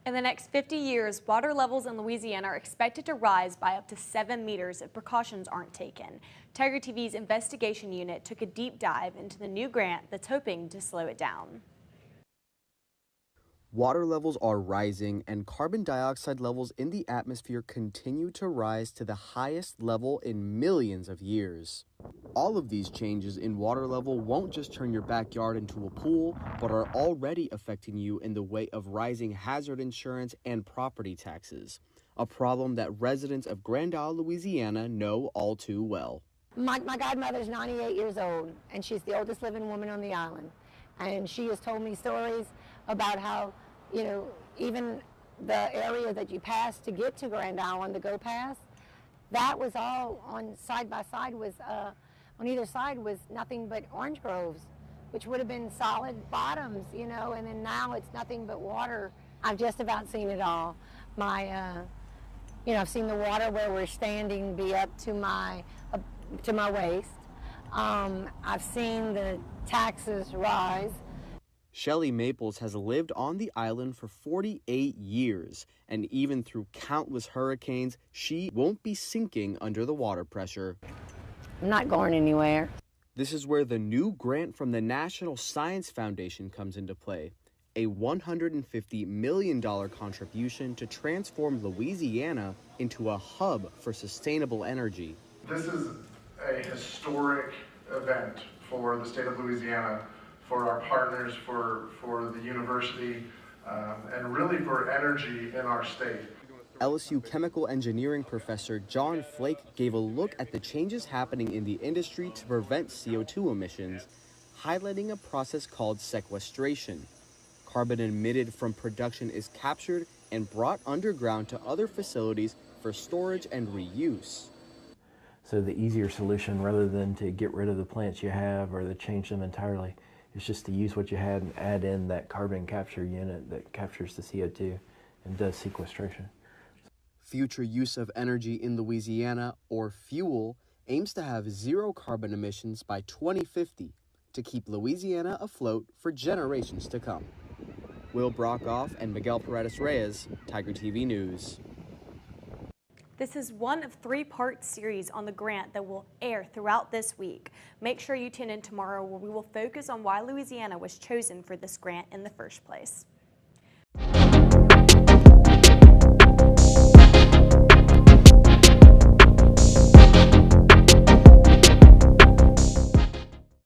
In the next 50 years, water levels in Louisiana are expected to rise by up to 7 meters if precautions aren't taken. Tiger TV's investigation unit took a deep dive into the new grant that's hoping to slow it down. Water levels are rising and carbon dioxide levels in the atmosphere continue to rise to the highest level in millions of years. All of these changes in water level won't just turn your backyard into a pool, but are already affecting you in the way of rising hazard insurance and property taxes, a problem that residents of Grand Isle, Louisiana know all too well. My godmother's 98 years old, and she's the oldest living woman on the island. And she has told me stories about how, even the area that you pass to get to Grand Isle on the go pass, that was all on side by side was, on either side was nothing but orange groves, which would have been solid bottoms, and then now it's nothing but water. I've just about seen it all. I've seen the water where we're standing be up to my waist. I've seen the taxes rise. Shelley Maples has lived on the island for 48 years, and even through countless hurricanes, she won't be sinking under the water pressure. I'm not going anywhere. This is where the new grant from the National Science Foundation comes into play, a $150 million contribution to transform Louisiana into a hub for sustainable energy. This is a historic event for the state of Louisiana, for our partners, for the university, and really for energy in our state. LSU chemical engineering professor John Flake gave a look at the changes happening in the industry to prevent CO2 emissions, highlighting a process called sequestration. Carbon emitted from production is captured and brought underground to other facilities for storage and reuse. So the easier solution, rather than to get rid of the plants you have or to change them entirely, is just to use what you had and add in that carbon capture unit that captures the CO2 and does sequestration. Future use of energy in Louisiana, or FUEL, aims to have zero carbon emissions by 2050 to keep Louisiana afloat for generations to come. Will Brockoff and Miguel Paredes-Reyes, Tiger TV News. This is one of 3-part series on the grant that will air throughout this week. Make sure you tune in tomorrow where we will focus on why Louisiana was chosen for this grant in the first place.